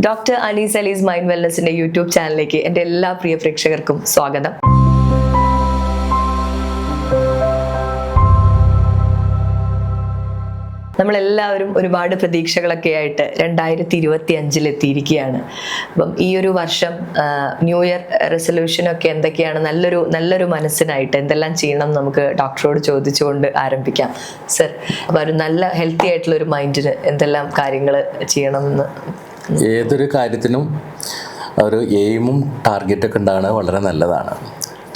Doctor Anees Ali's mind വെൽനസിന്റെ YouTube ചാനലിലേക്ക് എൻ്റെ എല്ലാ പ്രിയ പ്രേക്ഷകർക്കും സ്വാഗതം. നമ്മളെല്ലാവരും ഒരുപാട് പ്രതീക്ഷകളൊക്കെ ആയിട്ട് 2025 എത്തിയിരിക്കുകയാണ്. അപ്പം ഈ ഒരു വർഷം ന്യൂ ഇയർ റെസൊല്യൂഷനൊക്കെ എന്തൊക്കെയാണ്, നല്ലൊരു മനസ്സിനായിട്ട് എന്തെല്ലാം ചെയ്യണം നമുക്ക് ഡോക്ടറോട് ചോദിച്ചുകൊണ്ട് ആരംഭിക്കാം. സർ, അപ്പോൾ ഒരു നല്ല ഹെൽത്തി ആയിട്ടുള്ള ഒരു മൈൻഡിന് എന്തെല്ലാം കാര്യങ്ങൾ ചെയ്യണമെന്ന്? ഏതൊരു കാര്യത്തിനും ഒരു എയിമും ടാർഗറ്റൊക്കെ ഉണ്ടാകുന്നത് വളരെ നല്ലതാണ്.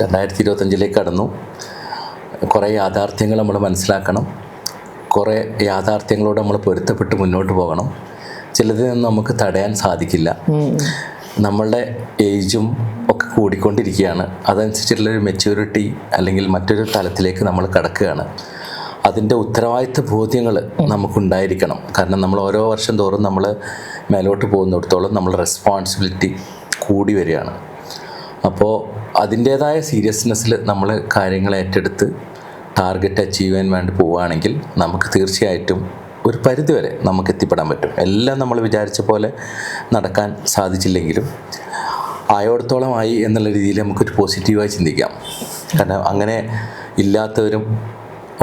2025 കടന്നു. കുറേ യാഥാർത്ഥ്യങ്ങൾ നമ്മൾ മനസ്സിലാക്കണം. കുറേ യാഥാർത്ഥ്യങ്ങളോട് നമ്മൾ പൊരുത്തപ്പെട്ട് മുന്നോട്ട് പോകണം. ചിലതിനൊന്നും നമുക്ക് തടയാൻ സാധിക്കില്ല. നമ്മളുടെ ഏജും ഒക്കെ കൂടിക്കൊണ്ടിരിക്കുകയാണ്. അതനുസരിച്ചുള്ളൊരു മെച്യൂരിറ്റി അല്ലെങ്കിൽ മറ്റൊരു തലത്തിലേക്ക് നമ്മൾ കടക്കുകയാണ്. അതിൻ്റെ ഉത്തരവാദിത്വ ബോധ്യങ്ങൾ നമുക്കുണ്ടായിരിക്കണം. കാരണം നമ്മൾ ഓരോ വർഷം തോറും നമ്മൾ മേലോട്ട് പോകുന്നിടത്തോളം നമ്മൾ റെസ്പോൺസിബിലിറ്റി കൂടി വരികയാണ്. അപ്പോൾ അതിൻ്റേതായ സീരിയസ്നെസ്സിൽ നമ്മൾ കാര്യങ്ങൾ ഏറ്റെടുത്ത് ടാർഗറ്റ് അച്ചീവ് ചെയ്യാൻ വേണ്ടി പോവുകയാണെങ്കിൽ നമുക്ക് തീർച്ചയായിട്ടും ഒരു പരിധിവരെ നമുക്ക് എത്തിപ്പെടാൻ പറ്റും. എല്ലാം നമ്മൾ വിചാരിച്ച പോലെ നടക്കാൻ സാധിച്ചില്ലെങ്കിലും ആയോടത്തോളം ആയി എന്നുള്ള രീതിയിൽ നമുക്കൊരു പോസിറ്റീവായി ചിന്തിക്കാം. കാരണം അങ്ങനെ ഇല്ലാത്തവരും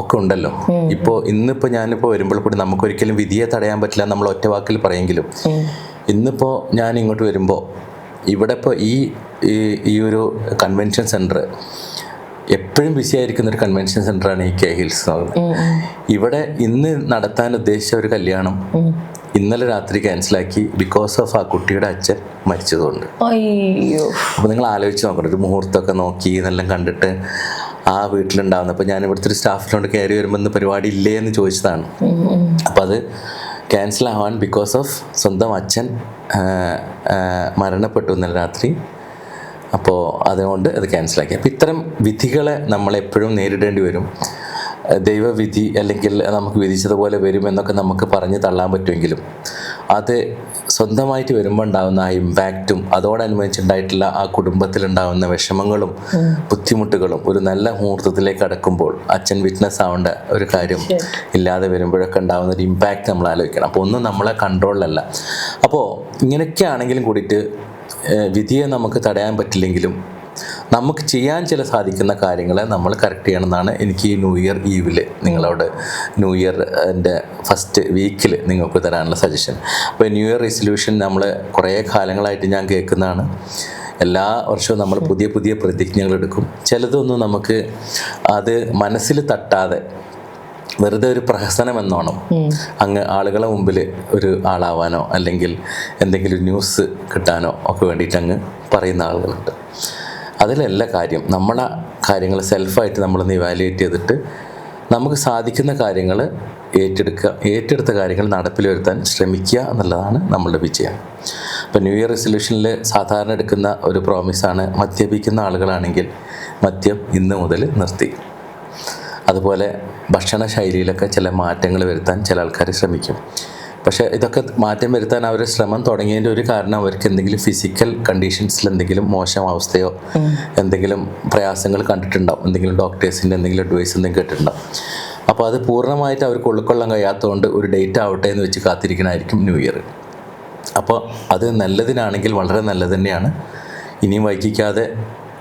ഒക്കെ ഉണ്ടല്ലോ. ഇന്നിപ്പോൾ ഞാനിപ്പോൾ വരുമ്പോൾ കൂടി നമുക്കൊരിക്കലും വിധിയെ തടയാൻ പറ്റില്ല നമ്മൾ ഒറ്റ വാക്കിൽ പറയെങ്കിലും, ഇന്നിപ്പോൾ ഞാൻ ഇങ്ങോട്ട് വരുമ്പോൾ ഇവിടെ ഇപ്പോൾ ഈ ഒരു കൺവെൻഷൻ സെൻറ്റർ എപ്പോഴും ബിസി ആയിരിക്കുന്നൊരു കൺവെൻഷൻ സെൻ്ററാണ് ഈ കെ ഹിൽസ് എന്ന് പറയുന്നത്. ഇവിടെ ഇന്ന് നടത്താൻ ഉദ്ദേശിച്ച ഒരു കല്യാണം ഇന്നലെ രാത്രി ക്യാൻസലാക്കി ബിക്കോസ് ഓഫ് ആ കുട്ടിയുടെ അച്ഛൻ മരിച്ചതുകൊണ്ട്. അപ്പോൾ നിങ്ങൾ ആലോചിച്ച് നോക്കണം, ഒരു മുഹൂർത്തമൊക്കെ നോക്കി എന്നെല്ലാം കണ്ടിട്ട് ആ വീട്ടിലുണ്ടാവുന്നത്. അപ്പോൾ ഞാൻ ഇവിടുത്തെ ഒരു സ്റ്റാഫിനോട് കയറി വരുമ്പോൾ ഇന്ന് പരിപാടി ഇല്ലേ എന്ന് ചോദിച്ചതാണ്. അപ്പോൾ അത് ക്യാൻസൽ ആവാൻ ബിക്കോസ് ഓഫ് സ്വന്തം അച്ഛൻ മരണപ്പെട്ടു ഇന്നലെ രാത്രി. അപ്പോൾ അതുകൊണ്ട് അത് ക്യാൻസലാക്കി. അപ്പോൾ ഇത്തരം വിധികളെ നമ്മളെപ്പോഴും നേരിടേണ്ടി വരും. ദൈവവിധി അല്ലെങ്കിൽ നമുക്ക് വിധിച്ചതുപോലെ വരുമെന്നൊക്കെ നമുക്ക് പറഞ്ഞ് തള്ളാൻ പറ്റുമെങ്കിലും അത് സ്വന്തമായിട്ട് വരുമ്പോൾ ഉണ്ടാകുന്ന ആ ഇമ്പാക്റ്റും അതോടനുബന്ധിച്ചുണ്ടായിട്ടുള്ള ആ കുടുംബത്തിലുണ്ടാകുന്ന വിഷമങ്ങളും ബുദ്ധിമുട്ടുകളും ഒരു നല്ല മുഹൂർത്തത്തിലേക്ക് കടക്കുമ്പോൾ അച്ഛൻ വിറ്റ്നസ് ആവേണ്ട ഒരു കാര്യം ഇല്ലാതെ വരുമ്പോഴൊക്കെ ഉണ്ടാകുന്ന ഒരു ഇമ്പാക്റ്റ് നമ്മൾ ആലോചിക്കണം. അപ്പോൾ ഒന്നും നമ്മളെ കൺട്രോളിലല്ല. അപ്പോൾ ഇങ്ങനെയൊക്കെ ആണെങ്കിലും കൂടിയിട്ട് വിധിയെ നമുക്ക് തടയാൻ പറ്റില്ലെങ്കിലും നമുക്ക് ചെയ്യാൻ സാധിക്കുന്ന കാര്യങ്ങളെ നമ്മൾ കറക്റ്റ് ചെയ്യണമെന്നാണ് എനിക്ക് ഈ ന്യൂ ഇയർ ഈവിൽ നിങ്ങളോട് ന്യൂ ഇയറിൻ്റെ ഫസ്റ്റ് വീക്കിൽ നിങ്ങൾക്ക് തരാനുള്ള സജഷൻ. അപ്പോൾ ന്യൂ ഇയർ റെസൊല്യൂഷൻ നമ്മൾ കുറേ കാലങ്ങളായിട്ട് ഞാൻ കേൾക്കുന്നതാണ്. എല്ലാ വർഷവും നമ്മൾ പുതിയ പുതിയ പ്രതിജ്ഞകൾ എടുക്കും. ചിലതൊന്നും നമുക്ക് അത് മനസ്സിൽ തട്ടാതെ വെറുതെ ഒരു പ്രഹസനം എന്നോണം അങ്ങ് ആളുകളെ മുമ്പിൽ ഒരു ആളാവാനോ അല്ലെങ്കിൽ എന്തെങ്കിലും ന്യൂസ് കിട്ടാനോ ഒക്കെ വേണ്ടിയിട്ട് അങ്ങ് പറയുന്ന ആളുകളുണ്ട്. അതിലല്ല കാര്യം. നമ്മളെ കാര്യങ്ങൾ സെൽഫായിട്ട് നമ്മളൊന്ന് ഇവാലുവേറ്റ് ചെയ്തിട്ട് നമുക്ക് സാധിക്കുന്ന കാര്യങ്ങൾ ഏറ്റെടുത്ത കാര്യങ്ങൾ നടപ്പിൽ വരുത്താൻ ശ്രമിക്കുക എന്നുള്ളതാണ് നമ്മളുടെ വിജയം. അപ്പോൾ ന്യൂ ഇയർ റെസൊല്യൂഷനിൽ സാധാരണ എടുക്കുന്ന ഒരു പ്രോമിസാണ്, മദ്യപിക്കുന്ന ആളുകളാണെങ്കിൽ മദ്യം ഇന്ന് മുതൽ നിർത്തി. അതുപോലെ ഭക്ഷണ ശൈലിയിലൊക്കെ ചില മാറ്റങ്ങൾ വരുത്താൻ ചില ആൾക്കാർ ശ്രമിക്കും. പക്ഷേ ഇതൊക്കെ മാറ്റം വരുത്താൻ അവർ ശ്രമം തുടങ്ങിയതിൻ്റെ ഒരു കാരണം അവർക്ക് എന്തെങ്കിലും ഫിസിക്കൽ കണ്ടീഷൻസിൽ എന്തെങ്കിലും മോശം അവസ്ഥയോ എന്തെങ്കിലും പ്രയാസങ്ങൾ കണ്ടിട്ടുണ്ടാവും. എന്തെങ്കിലും ഡോക്ടേഴ്സിൻ്റെ എന്തെങ്കിലും അഡ്വൈസ് എന്തെങ്കിലും കേട്ടിട്ടുണ്ടാവും. അപ്പോൾ അത് പൂർണ്ണമായിട്ട് അവർക്ക് ഉൾക്കൊള്ളാൻ കഴിയാത്തതുകൊണ്ട് ഒരു ഡേറ്റ് ആവട്ടെ എന്ന് വെച്ച് കാത്തിരിക്കണമായിരിക്കും ന്യൂ ഇയർ. അപ്പോൾ അത് നല്ലതിനാണെങ്കിൽ വളരെ നല്ലത് തന്നെയാണ്. ഇനിയും വൈകിക്കാതെ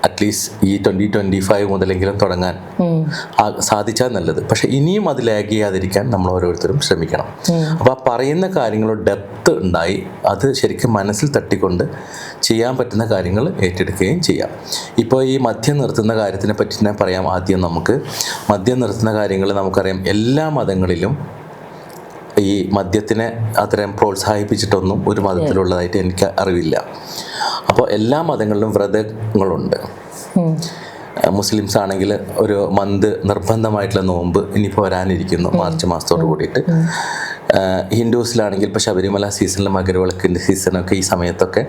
അറ്റ്ലീസ്റ്റ് ഈ 2025 മുതലെങ്കിലും തുടങ്ങാൻ സാധിച്ചാൽ നല്ലത്. പക്ഷെ ഇനിയും അത് ലാഗ് ചെയ്യാതിരിക്കാൻ നമ്മൾ ഓരോരുത്തരും ശ്രമിക്കണം. അപ്പോൾ ആ പറയുന്ന കാര്യങ്ങളോട് ഡെപ്ത് ഉണ്ടായി അത് ശരിക്കും മനസ്സിൽ തട്ടിക്കൊണ്ട് ചെയ്യാൻ പറ്റുന്ന കാര്യങ്ങൾ ഏറ്റെടുക്കുകയും ചെയ്യാം. ഇപ്പോൾ ഈ മദ്യം നിർത്തുന്ന കാര്യത്തിനെ പറ്റി തന്നെ പറയാം. ആദ്യം നമുക്ക് മദ്യം നിർത്തുന്ന കാര്യങ്ങൾ നമുക്കറിയാം. എല്ലാ മതങ്ങളിലും ഈ മദ്യത്തിനെ അത്രയും പ്രോത്സാഹിപ്പിച്ചിട്ടൊന്നും ഒരു മതത്തിലുള്ളതായിട്ട് എനിക്ക് അറിവില്ല. അപ്പോൾ എല്ലാ മതങ്ങളിലും വ്രതങ്ങളുണ്ട്. മുസ്ലിംസ് ആണെങ്കിൽ ഒരു മന്ത് നിർബന്ധമായിട്ടുള്ള നോമ്പ് ഇനിയിപ്പോൾ വരാനിരിക്കുന്നു മാർച്ച് മാസത്തോട് കൂടിയിട്ട്. ഹിന്ദുസിലാണെങ്കിൽ ഇപ്പോൾ ശബരിമല സീസണിൽ മകരവിളക്കിൻ്റെ സീസണൊക്കെ ഈ സമയത്തൊക്കെ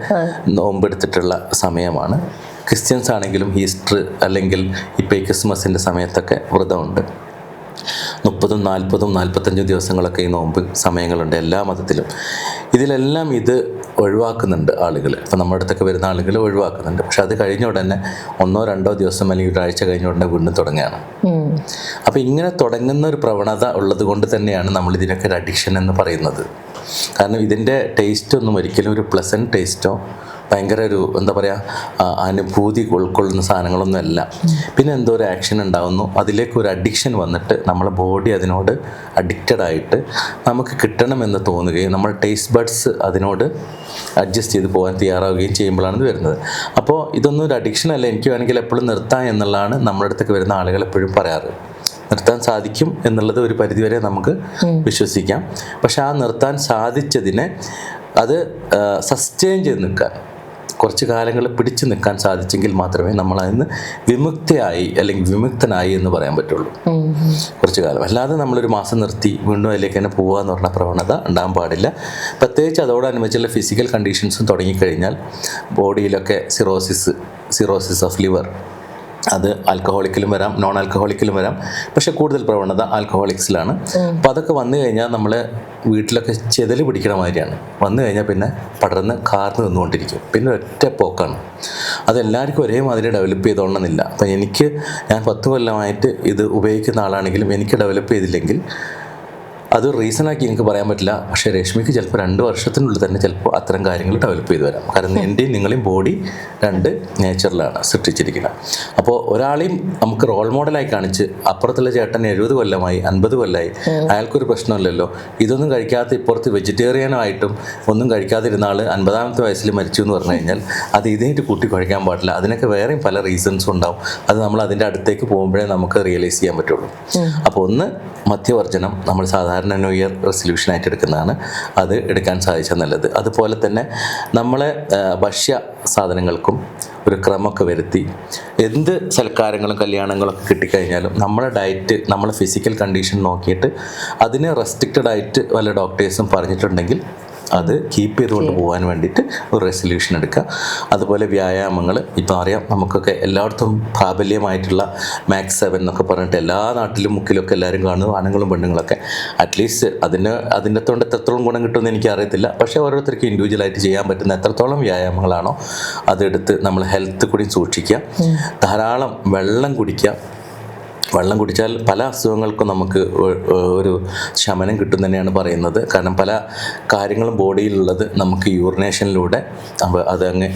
നോമ്പെടുത്തിട്ടുള്ള സമയമാണ്. ക്രിസ്ത്യൻസ് ആണെങ്കിലും ഈസ്റ്റർ അല്ലെങ്കിൽ ഇപ്പോൾ ഈ ക്രിസ്മസിൻ്റെ സമയത്തൊക്കെ വ്രതമുണ്ട്. 30, 40, 45 ദിവസങ്ങളൊക്കെ ഈ നോമ്പ് സമയങ്ങളുണ്ട് എല്ലാ മതത്തിലും. ഇതിലെല്ലാം ഇത് ഒഴിവാക്കുന്നുണ്ട് ആളുകൾ. ഇപ്പം നമ്മുടെ അടുത്തൊക്കെ വരുന്ന ആളുകൾ ഒഴിവാക്കുന്നുണ്ട്. പക്ഷെ അത് കഴിഞ്ഞ ഉടനെ 1-2 ദിവസം അല്ലെങ്കിൽ ഒരാഴ്ച കഴിഞ്ഞ ഉടനെ വീണ്ടും തുടങ്ങുകയാണ്. അപ്പോൾ ഇങ്ങനെ തുടങ്ങുന്ന ഒരു പ്രവണത ഉള്ളത് കൊണ്ട് തന്നെയാണ് നമ്മൾ ഇതിനൊക്കെ ഒരു അഡിക്ഷൻ എന്ന് പറയുന്നത്. കാരണം ഇതിൻ്റെ ടേസ്റ്റ് ഒന്നും ഒരിക്കലും ഒരു പ്ലസൻറ്റ് ടേസ്റ്റോ ഭയങ്കര ഒരു എന്താ പറയുക അനുഭൂതി ഉൾക്കൊള്ളുന്ന സാധനങ്ങളൊന്നും അല്ല. പിന്നെ എന്തോ ഒരു ആക്ഷൻ ഉണ്ടാകുന്നു, അതിലേക്ക് ഒരു അഡിക്ഷൻ വന്നിട്ട് നമ്മളെ ബോഡി അതിനോട് അഡിക്റ്റഡ് ആയിട്ട് നമുക്ക് കിട്ടണമെന്ന് തോന്നുകയും നമ്മുടെ ടേസ്റ്റ് ബഡ്സ് അതിനോട് അഡ്ജസ്റ്റ് ചെയ്ത് പോകാൻ തയ്യാറാവുകയും ചെയ്യുമ്പോഴാണ് ഇത് വരുന്നത്. അപ്പോൾ ഇതൊന്നും ഒരു അഡിക്ഷൻ അല്ല, എനിക്ക് വേണമെങ്കിൽ എപ്പോഴും നിർത്താം എന്നുള്ളതാണ് നമ്മുടെ അടുത്തേക്ക് വരുന്ന ആളുകൾ എപ്പോഴും പറയാറ്. നിർത്താൻ സാധിക്കും എന്നുള്ളത് ഒരു പരിധിവരെ നമുക്ക് വിശ്വസിക്കാം. പക്ഷെ ആ നിർത്താൻ സാധിച്ചതിനെ അത് സസ്റ്റെയിൻ ചെയ്ത് നിൽക്കാൻ, കുറച്ച് കാലങ്ങൾ പിടിച്ചു നിൽക്കാൻ സാധിച്ചെങ്കിൽ മാത്രമേ നമ്മൾ അതിന് വിമുക്തയായി അല്ലെങ്കിൽ വിമുക്തനായി എന്ന് പറയാൻ പറ്റുള്ളൂ. കുറച്ച് കാലം അല്ലാതെ നമ്മളൊരു മാസം നിർത്തി വീണ്ടും അതിലേക്ക് തന്നെ പോവുക എന്ന് പറഞ്ഞ പ്രവണത ഉണ്ടാകാൻ പാടില്ല. പ്രത്യേകിച്ച് അതോടനുബന്ധിച്ചുള്ള ഫിസിക്കൽ കണ്ടീഷൻസും തുടങ്ങിക്കഴിഞ്ഞാൽ ബോഡിയിലൊക്കെ സിറോസിസ് ഓഫ് ലിവർ, അത് ആൽക്കഹോളിക്കിലും വരാം, നോൺ ആൽക്കഹോളിക്കിലും വരാം. പക്ഷെ കൂടുതൽ പ്രവണത ആൽക്കഹോളിക്സിലാണ്. അപ്പോൾ അതൊക്കെ വന്നു കഴിഞ്ഞാൽ നമ്മൾ വീട്ടിലൊക്കെ ചെതല് പിടിക്കണ മാതിരിയാണ്. വന്നു കഴിഞ്ഞാൽ പിന്നെ പടർന്ന് കാർന്ന് നിന്നുകൊണ്ടിരിക്കും. പിന്നെ ഒറ്റ പോക്കാണ്. അതെല്ലാവർക്കും ഒരേമാതിരി ഡെവലപ്പ് ചെയ്തോളണമെന്നില്ല. അപ്പം ഞാൻ 10 കൊല്ലമായിട്ട് ഇത് ഉപയോഗിക്കുന്ന ആളാണെങ്കിലും എനിക്ക് ഡെവലപ്പ് ചെയ്തില്ലെങ്കിൽ അത് റീസണാക്കി എനിക്ക് പറയാൻ പറ്റില്ല. പക്ഷേ രശ്മിക്ക് ചിലപ്പോൾ 2 വർഷത്തിനുള്ളിൽ തന്നെ ചിലപ്പോൾ അത്തരം കാര്യങ്ങൾ ഡെവലപ്പ് ചെയ്ത് വരാം. കാരണം എൻ്റെയും നിങ്ങളെയും ബോഡി 2 നേച്ചറിലാണ് സൃഷ്ടിച്ചിരിക്കുന്നത്. അപ്പോൾ ഒരാളെയും നമുക്ക് റോൾ മോഡലായി കാണിച്ച് അപ്പുറത്തുള്ള ചേട്ടൻ 70 കൊല്ലമായി 50 കൊല്ലമായി അയാൾക്കൊരു പ്രശ്നമില്ലല്ലോ, ഇതൊന്നും കഴിക്കാത്ത ഇപ്പുറത്ത് വെജിറ്റേറിയനായിട്ടും ഒന്നും കഴിക്കാതിരുന്ന ആൾ 50ാമത്തെ വയസ്സിൽ മരിച്ചു എന്ന് പറഞ്ഞു കഴിഞ്ഞാൽ അത് ഇതായിട്ട് കൂട്ടി കഴിക്കാൻ പാടില്ല. അതിനൊക്കെ വേറെയും പല റീസൺസും ഉണ്ടാവും. അത് നമ്മൾ അതിൻ്റെ അടുത്തേക്ക് പോകുമ്പോഴേ നമുക്ക് റിയലൈസ് ചെയ്യാൻ പറ്റുള്ളൂ. അപ്പോൾ ഒന്ന് മദ്യവർജനം നമ്മൾ സാധാരണ ന്യൂ ഇയർ റെസൊല്യൂഷനായിട്ട് എടുക്കുന്നതാണ്. അത് എടുക്കാൻ സാധിച്ചാൽ നല്ലത്. അതുപോലെ തന്നെ നമ്മളെ ഭക്ഷ്യ സാധനങ്ങൾക്കും ഒരു ക്രമമൊക്കെ വരുത്തി എന്ത് സൽക്കാരങ്ങളും കല്യാണങ്ങളൊക്കെ കിട്ടിക്കഴിഞ്ഞാലും നമ്മുടെ ഡയറ്റ്, നമ്മളെ ഫിസിക്കൽ കണ്ടീഷൻ നോക്കിയിട്ട് അതിന് റെസ്ട്രിക്റ്റഡ് ആയിട്ട് വല്ല ഡോക്ടേഴ്സും പറഞ്ഞിട്ടുണ്ടെങ്കിൽ അത് കീപ്പ് ചെയ്തുകൊണ്ട് പോകാൻ വേണ്ടിയിട്ട് ഒരു റെസൊല്യൂഷൻ എടുക്കുക. അതുപോലെ വ്യായാമങ്ങൾ ഇപ്പോൾ അറിയാം, നമുക്കൊക്കെ എല്ലായിടത്തും പ്രാബല്യമായിട്ടുള്ള മാക്സ് 7 എന്നൊക്കെ പറഞ്ഞിട്ട് എല്ലാ നാട്ടിലും മുക്കിലൊക്കെ എല്ലാവരും കാണുന്നു, ആണുങ്ങളും പെണ്ണുങ്ങളൊക്കെ. അറ്റ്ലീസ്റ്റ് അതിൻ്റെ തൊണ്ട് എത്രത്തോളം ഗുണം കിട്ടുമെന്ന് എനിക്ക് അറിയത്തില്ല. പക്ഷേ ഓരോരുത്തർക്കും ഇൻഡിവിജ്വലായിട്ട് ചെയ്യാൻ പറ്റുന്ന എത്രത്തോളം വ്യായാമങ്ങളാണോ അതെടുത്ത് നമ്മൾ ഹെൽത്ത് കൂടി സൂക്ഷിക്കുക. ധാരാളം വെള്ളം കുടിക്കുക. വെള്ളം കുടിച്ചാൽ പല അസുഖങ്ങൾക്കും നമുക്ക് ഒരു ശമനം കിട്ടും തന്നെയാണ് പറയുന്നത്. കാരണം പല കാര്യങ്ങളും ബോഡിയിലുള്ളത് നമുക്ക് യൂറിനേഷനിലൂടെ അതങ്ങ്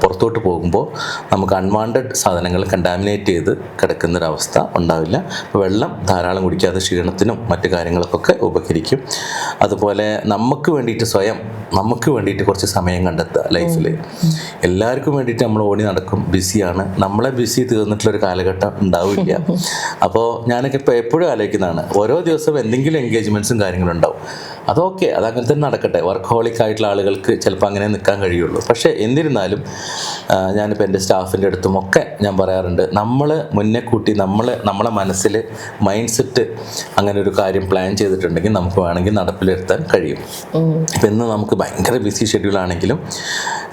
പുറത്തോട്ട് പോകുമ്പോൾ നമുക്ക് അൺവാണ്ടഡ് സാധനങ്ങൾ കണ്ടാമിനേറ്റ് ചെയ്ത് കിടക്കുന്നൊരവസ്ഥ ഉണ്ടാവില്ല. വെള്ളം ധാരാളം കുടിക്കാതെ ക്ഷീണത്തിനും മറ്റു കാര്യങ്ങൾക്കൊക്കെ ഉപകരിക്കും. അതുപോലെ നമുക്ക് വേണ്ടിയിട്ട് കുറച്ച് സമയം കണ്ടെത്തുക ലൈഫിൽ. എല്ലാവർക്കും വേണ്ടിയിട്ട് നമ്മൾ ഓടി നടക്കും, ബിസിയാണ്. നമ്മളെ ബിസി തീർന്നിട്ടുള്ളൊരു കാലഘട്ടം ഉണ്ടാവില്ല. അപ്പോൾ ഞാനൊക്കെ ഇപ്പോൾ എപ്പോഴും ആലോചിക്കുന്നതാണ്, ഓരോ ദിവസവും എന്തെങ്കിലും എൻഗേജ്മെൻറ്റ്സും കാര്യങ്ങളും ഉണ്ടാവും. അതൊക്കെ അതങ്ങനെ തന്നെ നടക്കട്ടെ. വർക്ക് ഹോളിക് ആയിട്ടുള്ള ആളുകൾക്ക് ചിലപ്പോൾ അങ്ങനെ നിൽക്കാൻ കഴിയുള്ളൂ. പക്ഷേ എന്നിരുന്നാലും ഞാനിപ്പോൾ എൻ്റെ സ്റ്റാഫിൻ്റെ അടുത്തുമൊക്കെ ഞാൻ പറയാറുണ്ട്, നമ്മൾ മുന്നേ കൂട്ടി നമ്മളെ മനസ്സിൽ മൈൻഡ് സെറ്റ് അങ്ങനെ ഒരു കാര്യം പ്ലാൻ ചെയ്തിട്ടുണ്ടെങ്കിൽ നമുക്ക് വേണമെങ്കിൽ നടപ്പിലെടുത്താൻ കഴിയും. ഇപ്പം ഇന്ന് നമുക്ക് ഭയങ്കര ബിസി ഷെഡ്യൂളാണെങ്കിലും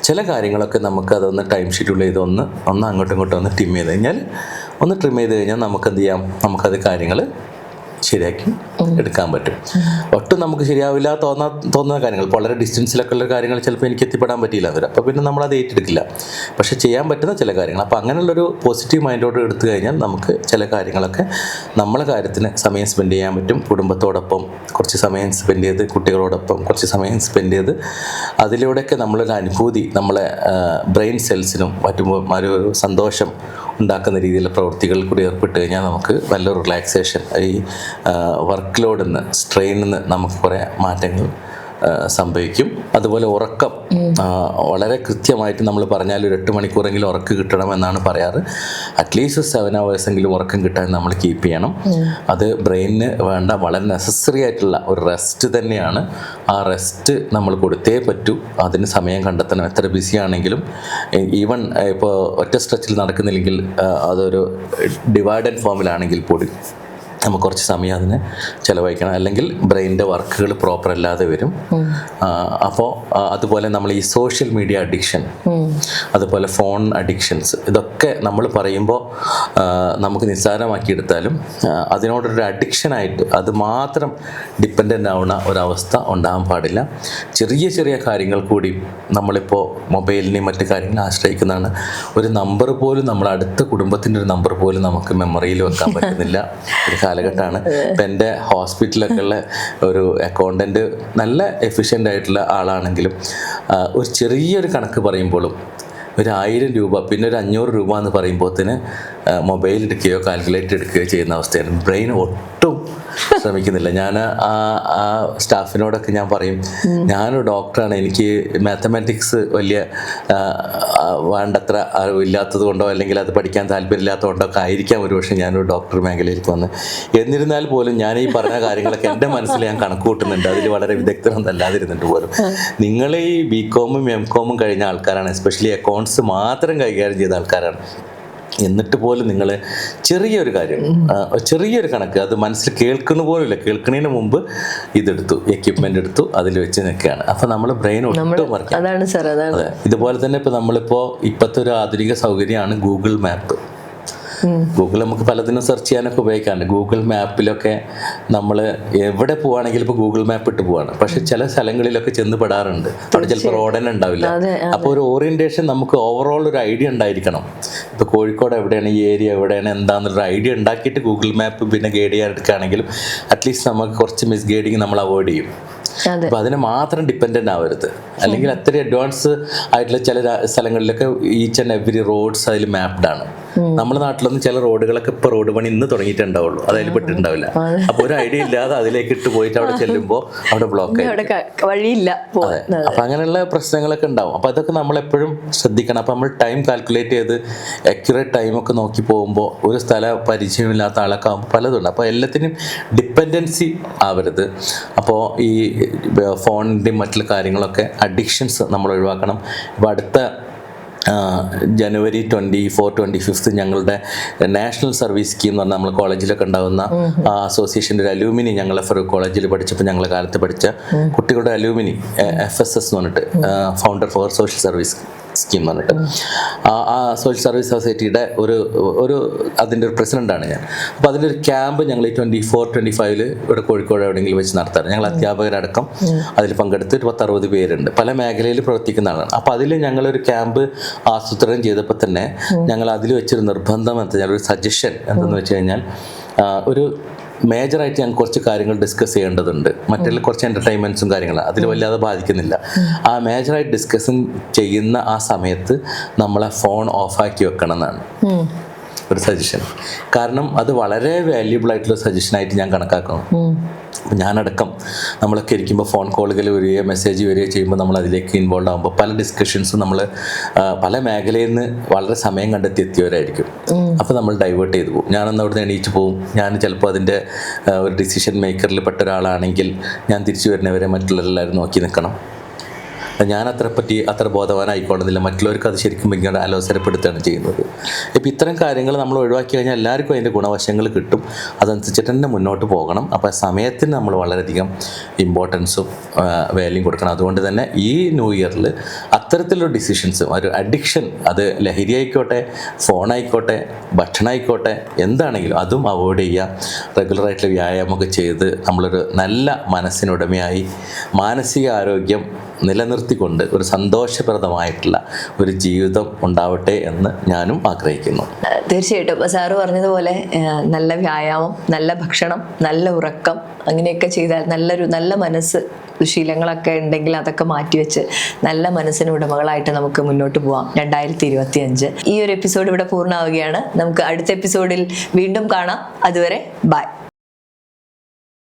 ചില കാര്യങ്ങളൊക്കെ നമുക്ക് അതൊന്ന് ടൈം ഷെഡ്യൂൾ ചെയ്ത് ഒന്ന് അങ്ങോട്ടും ഇങ്ങോട്ടും ഒന്ന് ട്രിം ചെയ്ത് കഴിഞ്ഞാൽ നമുക്ക് എന്ത് ചെയ്യാം, നമുക്കത് കാര്യങ്ങൾ ശരിയാക്കി എടുക്കാൻ പറ്റും. ഒട്ടും നമുക്ക് ശരിയാവില്ല തോന്നുന്ന കാര്യങ്ങൾ, വളരെ ഡിസ്റ്റൻസിലൊക്കെ ഉള്ള കാര്യങ്ങൾ ചിലപ്പോൾ എനിക്ക് എത്തിപ്പെടാൻ പറ്റിയില്ല വരും. അപ്പോൾ പിന്നെ നമ്മളത് ഏറ്റെടുക്കില്ല. പക്ഷെ ചെയ്യാൻ പറ്റുന്ന ചില കാര്യങ്ങൾ, അപ്പോൾ അങ്ങനെയുള്ളൊരു പോസിറ്റീവ് മൈൻഡോട് എടുത്തു കഴിഞ്ഞാൽ നമുക്ക് ചില കാര്യങ്ങളൊക്കെ നമ്മളെ കാര്യത്തിന് സമയം സ്പെൻഡ് ചെയ്യാൻ പറ്റും. കുടുംബത്തോടൊപ്പം കുറച്ച് സമയം സ്പെൻഡ് ചെയ്ത്, കുട്ടികളോടൊപ്പം കുറച്ച് സമയം സ്പെൻഡ് ചെയ്ത്, അതിലൂടെയൊക്കെ നമ്മളൊരു അനുഭൂതി നമ്മളെ ബ്രെയിൻ സെൽസിനും മറ്റും ഒരു സന്തോഷം ഉണ്ടാക്കുന്ന രീതിയിലുള്ള പ്രവൃത്തികളിൽ കൂടി ഏർപ്പെട്ട് കഴിഞ്ഞാൽ നമുക്ക് നല്ലൊരു റിലാക്സേഷൻ, ഈ വർക്ക് ലോഡിൽ നിന്ന്, സ്ട്രെയിനിൽ നിന്ന് നമുക്ക് കുറേ മാറ്റങ്ങൾ സംഭവിക്കും. അതുപോലെ ഉറക്കം വളരെ കൃത്യമായിട്ട് നമ്മൾ പറഞ്ഞാൽ ഒരു 8 മണിക്കൂറെങ്കിലും ഉറക്കം കിട്ടണമെന്നാണ് പറയാറ്. അറ്റ്ലീസ്റ്റ് 7 hours ഉറക്കം കിട്ടാൻ നമ്മൾ കീപ്പ് ചെയ്യണം. അത് ബ്രെയിനിന് വേണ്ട വളരെ നെസസറി ആയിട്ടുള്ള ഒരു റെസ്റ്റ് തന്നെയാണ്. ആ റെസ്റ്റ് നമ്മൾ കൊടുത്തേ പറ്റൂ. അതിന് സമയം കണ്ടെത്തണം. എത്ര ബിസി ആണെങ്കിലും, ഈവൻ ഇപ്പോൾ ഒറ്റ സ്ട്രെച്ചിൽ നടക്കുന്നില്ലെങ്കിൽ അതൊരു ഡിവൈഡഡ് ഫോമിലാണെങ്കിൽ കൂടി നമുക്ക് കുറച്ച് സമയം അതിന് ചിലവഴിക്കണം, അല്ലെങ്കിൽ ബ്രെയിനിൻ്റെ വർക്കുകൾ പ്രോപ്പർ അല്ലാതെ വരും. അപ്പോൾ അതുപോലെ നമ്മൾ ഈ സോഷ്യൽ മീഡിയ അഡിക്ഷൻ, അതുപോലെ ഫോൺ അഡിക്ഷൻസ്, ഇതൊക്കെ നമ്മൾ പറയുമ്പോൾ നമുക്ക് നിസ്സാരമാക്കിയെടുത്താലും അതിനോടൊരു അഡിക്ഷനായിട്ട് അത് മാത്രം ഡിപ്പെൻഡൻ്റ് ആവുന്ന ഒരവസ്ഥ ഉണ്ടാകാൻ പാടില്ല. ചെറിയ ചെറിയ കാര്യങ്ങൾ കൂടി നമ്മളിപ്പോൾ മൊബൈലിനെയും മറ്റു കാര്യങ്ങളും ആശ്രയിക്കുന്നതാണ്. ഒരു നമ്പർ പോലും, നമ്മുടെ അടുത്ത കുടുംബത്തിൻ്റെ ഒരു നമ്പർ പോലും നമുക്ക് മെമ്മറിയിൽ വെക്കാൻ പറ്റുന്നില്ല ഒരു കാലഘട്ടമാണ്. ഇപ്പം എൻ്റെ ഹോസ്പിറ്റലൊക്കെ ഉള്ള ഒരു അക്കൗണ്ടൻറ്റ് നല്ല എഫിഷ്യൻ്റ് ആയിട്ടുള്ള ആളാണെങ്കിലും ഒരു ചെറിയൊരു കണക്ക് പറയുമ്പോഴും ഒരു 1000 രൂപ പിന്നെ ഒരു 500 രൂപ എന്ന് പറയുമ്പോഴത്തേന് മൊബൈൽ എടുക്കുകയോ കാൽക്കുലേറ്റർ എടുക്കുകയോ ചെയ്യുന്ന അവസ്ഥയാണ്. ബ്രെയിൻ ഒട്ടും ശ്രമിക്കുന്നില്ല. ഞാൻ ആ സ്റ്റാഫിനോടൊക്കെ ഞാൻ പറയും, ഞാനൊരു ഡോക്ടറാണ്, എനിക്ക് മാത്തമാറ്റിക്സ് വലിയ വേണ്ടത്ര അറിവില്ലാത്തത് കൊണ്ടോ അല്ലെങ്കിൽ അത് പഠിക്കാൻ താല്പര്യമില്ലാത്തത് കൊണ്ടോ ഒക്കെ ആയിരിക്കാം ഒരു പക്ഷേ ഞാനൊരു ഡോക്ടർ മേഖലയിലേക്ക് വന്ന്. എന്നിരുന്നാൽ പോലും ഞാൻ ഈ പറഞ്ഞ കാര്യങ്ങളൊക്കെ എൻ്റെ മനസ്സിൽ ഞാൻ കണക്ക് കൂട്ടുന്നുണ്ട്. അതിൽ വളരെ വിദഗ്ധരൊന്നും അല്ലാതിരുന്നിട്ട് പോലും നിങ്ങൾ ഈ ബികോമും എംകോമും കഴിഞ്ഞ ആൾക്കാരാണ്, എസ്പെഷ്യലി അക്കൗണ്ട്സ് മാത്രം കൈകാര്യം ചെയ്ത ആൾക്കാരാണ്. എന്നിട്ട് പോലും നിങ്ങൾ ചെറിയൊരു കാര്യം, ചെറിയൊരു കണക്ക് അത് മനസ്സിൽ കേൾക്കുന്ന പോലുമില്ല, കേൾക്കുന്നതിന് മുമ്പ് ഇതെടുത്തു, എക്യുപ്മെന്റ് എടുത്തു, അതിൽ വെച്ച് നിൽക്കുകയാണ്. അപ്പം നമ്മൾ ബ്രെയിൻ ഒട്ടും വർക്ക്. അതെ, ഇതുപോലെ തന്നെ ഇപ്പം നമ്മളിപ്പോൾ ഇപ്പോഴത്തെ ഒരു ആധുനിക സൗകര്യമാണ് ഗൂഗിൾ മാപ്പ്. ഗൂഗിൾ നമുക്ക് പലതിനും സെർച്ച് ചെയ്യാനൊക്കെ ഉപയോഗിക്കാറുണ്ട്. ഗൂഗിൾ മാപ്പിലൊക്കെ നമ്മൾ എവിടെ പോവുകയാണെങ്കിലും ഇപ്പോൾ ഗൂഗിൾ മാപ്പ് ഇട്ട് പോവാണ്. പക്ഷെ ചില സ്ഥലങ്ങളിലൊക്കെ ചെന്ന് പെടാറുണ്ട്, അവിടെ ചിലപ്പോൾ റോഡ് തന്നെ ഉണ്ടാവില്ല. അപ്പോൾ ഒരു ഓറിയന്റേഷൻ നമുക്ക് ഓവറോൾ ഒരു ഐഡിയ ഉണ്ടായിരിക്കണം. ഇപ്പോൾ കോഴിക്കോട് എവിടെയാണ്, ഈ ഏരിയ എവിടെയാണ്, എന്താണെന്നൊരു ഐഡിയ ഉണ്ടാക്കിയിട്ട് ഗൂഗിൾ മാപ്പ് പിന്നെ ഗൈഡ് ചെയ്യാൻ എടുക്കുകയാണെങ്കിലും അറ്റ്ലീസ്റ്റ് നമുക്ക് കുറച്ച് മിസ് ഗൈഡിങ് നമ്മൾ അവോയ്ഡ് ചെയ്യും. അപ്പൊ അതിനെ മാത്രം ഡിപ്പെൻഡന്റ് ആവരുത്. അല്ലെങ്കിൽ അത്രയും അഡ്വാൻസ് ആയിട്ടുള്ള ചില സ്ഥലങ്ങളിലൊക്കെ ഈച്ച് ആൻഡ് എവറി റോഡ്സ് അതിൽ മാപ്ഡ് ആണ്. നമ്മുടെ നാട്ടിലൊന്നും ചില റോഡുകളൊക്കെ ഇപ്പൊ റോഡ് പണി ഇന്ന് തുടങ്ങിയിട്ടുണ്ടാവുള്ളൂ, അതിൽ പെട്ടിട്ടുണ്ടാവില്ല. അപ്പൊ ഒരു ഐഡിയ ഇല്ലാതെ അതിലേക്ക് ഇട്ട് പോയിട്ട് അവിടെ ചെല്ലുമ്പോൾ അവിടെ ബ്ലോക്ക് വഴിയില്ല. അതെ, അപ്പൊ അങ്ങനെയുള്ള പ്രശ്നങ്ങളൊക്കെ ഉണ്ടാവും. അപ്പൊ അതൊക്കെ നമ്മൾ എപ്പോഴും ശ്രദ്ധിക്കണം. അപ്പൊ നമ്മൾ ടൈം കാൽക്കുലേറ്റ് ചെയ്ത് അക്യുറേറ്റ് ടൈമൊക്കെ നോക്കി പോകുമ്പോൾ ഒരു സ്ഥല പരിചയമില്ലാത്ത ആളൊക്കെ ആകുമ്പോൾ പലതുണ്ട്. അപ്പോൾ എല്ലാത്തിനും ഡിപ്പെൻഡൻസി ആവരുത്. അപ്പോൾ ഈ ഫോണിൻ്റെയും മറ്റുള്ള കാര്യങ്ങളൊക്കെ അഡിക്ഷൻസ് നമ്മൾ ഒഴിവാക്കണം. ഇപ്പോൾ അടുത്ത ജനുവരി 24, 25 ഞങ്ങളുടെ നാഷണൽ സർവീസ് സ്കീം എന്ന് പറഞ്ഞാൽ നമ്മൾ കോളേജിലൊക്കെ ഉണ്ടാകുന്ന അസോസിയേഷൻ്റെ ഒരു അലൂമിനി, ഞങ്ങളെ ഫറൂഖ് കോളേജിൽ പഠിച്ചപ്പോൾ ഞങ്ങളെ കാലത്ത് പഠിച്ച കുട്ടികളുടെ അലൂമിനി FSS എന്ന് പറഞ്ഞിട്ട്, founder for social service scheme എന്ന് പറഞ്ഞിട്ട്, ആ സോഷ്യൽ സർവീസ് സൊസൈറ്റിയുടെ ഒരു അതിൻ്റെ ഒരു പ്രസിഡൻ്റാണ് ഞാൻ. അപ്പോൾ അതിൻ്റെ ഒരു ക്യാമ്പ് ഞങ്ങൾ ഈ 24, 25 ഇവിടെ കോഴിക്കോട് എവിടെയെങ്കിലും വെച്ച് നടത്താറ്. ഞങ്ങൾ അധ്യാപകരടക്കം അതിൽ പങ്കെടുത്ത് 10-60 പേരുണ്ട്, പല മേഖലയിൽ പ്രവർത്തിക്കുന്ന ആളാണ്. അപ്പോൾ അതിൽ ഞങ്ങളൊരു ക്യാമ്പ് ആസൂത്രണം ചെയ്തപ്പോൾ തന്നെ ഞങ്ങൾ അതിൽ വെച്ചൊരു നിർബന്ധം എന്താ വെച്ചാൽ, ഒരു സജഷൻ എന്തെന്ന് വെച്ച് കഴിഞ്ഞാൽ, ഒരു മേജറായിട്ട് ഞങ്ങൾക്ക് കുറച്ച് കാര്യങ്ങൾ ഡിസ്കസ് ചെയ്യേണ്ടതുണ്ട്. മറ്റുള്ള കുറച്ച് എൻ്റർടൈൻമെൻറ്റ്സും കാര്യങ്ങളാണ് അതിൽ വല്ലാതെ ബാധിക്കുന്നില്ല. ആ മേജറായിട്ട് ഡിസ്കഷൻ ചെയ്യുന്ന ആ സമയത്ത് നമ്മളെ ഫോൺ ഓഫാക്കി വെക്കണം എന്നാണ് ഒരു സജഷൻ. കാരണം അത് വളരെ വാല്യുബിൾ ആയിട്ടുള്ള സജഷനായിട്ട് ഞാൻ കണക്കാക്കണം. ഞാനടക്കം നമ്മളൊക്കെ ഇരിക്കുമ്പോൾ ഫോൺ കോളുകൾ വരികയോ മെസ്സേജ് വരികയോ ചെയ്യുമ്പോൾ നമ്മൾ അതിലേക്ക് ഇൻവോൾവ് ആകുമ്പോൾ പല ഡിസ്കഷൻസും നമ്മൾ പല മേഖലയിൽ നിന്ന് വളരെ സമയം കണ്ടെത്തി എത്തിയവരായിരിക്കും. അപ്പോൾ നമ്മൾ ഡൈവേർട്ട് ചെയ്തു പോകും. ഞാനൊന്ന് അവിടുന്ന് എണീറ്റ് പോകും. ഞാൻ ചിലപ്പോൾ അതിൻ്റെ ഒരു ഡിസിഷൻ മേക്കറിൽ പെട്ട ഒരാളാണെങ്കിൽ ഞാൻ തിരിച്ചു വരുന്നവരെ മറ്റുള്ളവരെല്ലാവരും നോക്കി നിൽക്കണം. ഞാൻ അത്ര ബോധവാനായിക്കോളുന്നില്ല, മറ്റുള്ളവർക്ക് അത് ശരിക്കും ഇങ്ങനെ അലോസരപ്പെടുത്തുകയാണ് ചെയ്യുന്നത്. ഇപ്പം ഇത്തരം കാര്യങ്ങൾ നമ്മൾ ഒഴിവാക്കി കഴിഞ്ഞാൽ എല്ലാവർക്കും അതിൻ്റെ ഗുണവശങ്ങൾ കിട്ടും. അതനുസരിച്ചിട്ട് തന്നെ മുന്നോട്ട് പോകണം. അപ്പോൾ സമയത്തിന് നമ്മൾ വളരെയധികം ഇമ്പോർട്ടൻസും വാല്യൂം കൊടുക്കണം. അതുകൊണ്ട് തന്നെ ഈ ന്യൂ ഇയറിൽ അത്തരത്തിലുള്ള ഡിസിഷൻസും, ഒരു അഡിക്ഷൻ, അത് ലഹരി ആയിക്കോട്ടെ, ഫോണായിക്കോട്ടെ, ഭക്ഷണമായിക്കോട്ടെ, എന്താണെങ്കിലും അതും അവോയ്ഡ് ചെയ്യുക. റെഗുലറായിട്ടുള്ള വ്യായാമമൊക്കെ ചെയ്ത് നമ്മളൊരു നല്ല മനസ്സിനുടമയായി മാനസിക ആരോഗ്യം നിലനിർത്തിക്കൊണ്ട് ഒരു സന്തോഷപ്രദമായിട്ടുള്ള ഒരു ജീവിതം ഉണ്ടാവട്ടെ എന്ന് ഞാനും ആഗ്രഹിക്കുന്നു. തീർച്ചയായിട്ടും സാറ് പറഞ്ഞതുപോലെ നല്ല വ്യായാമം, നല്ല ഭക്ഷണം, നല്ല ഉറക്കം, അങ്ങനെയൊക്കെ ചെയ്താൽ നല്ല മനസ്സ് ശീലങ്ങളൊക്കെ ഉണ്ടെങ്കിൽ അതൊക്കെ മാറ്റിവെച്ച് നല്ല മനസ്സിന് ഉടമകളായിട്ട് നമുക്ക് മുന്നോട്ട് പോവാം. 2025 ഈ ഒരു എപ്പിസോഡ് ഇവിടെ പൂർണ്ണമാവുകയാണ്. നമുക്ക് അടുത്ത എപ്പിസോഡിൽ വീണ്ടും കാണാം. അതുവരെ ബൈ.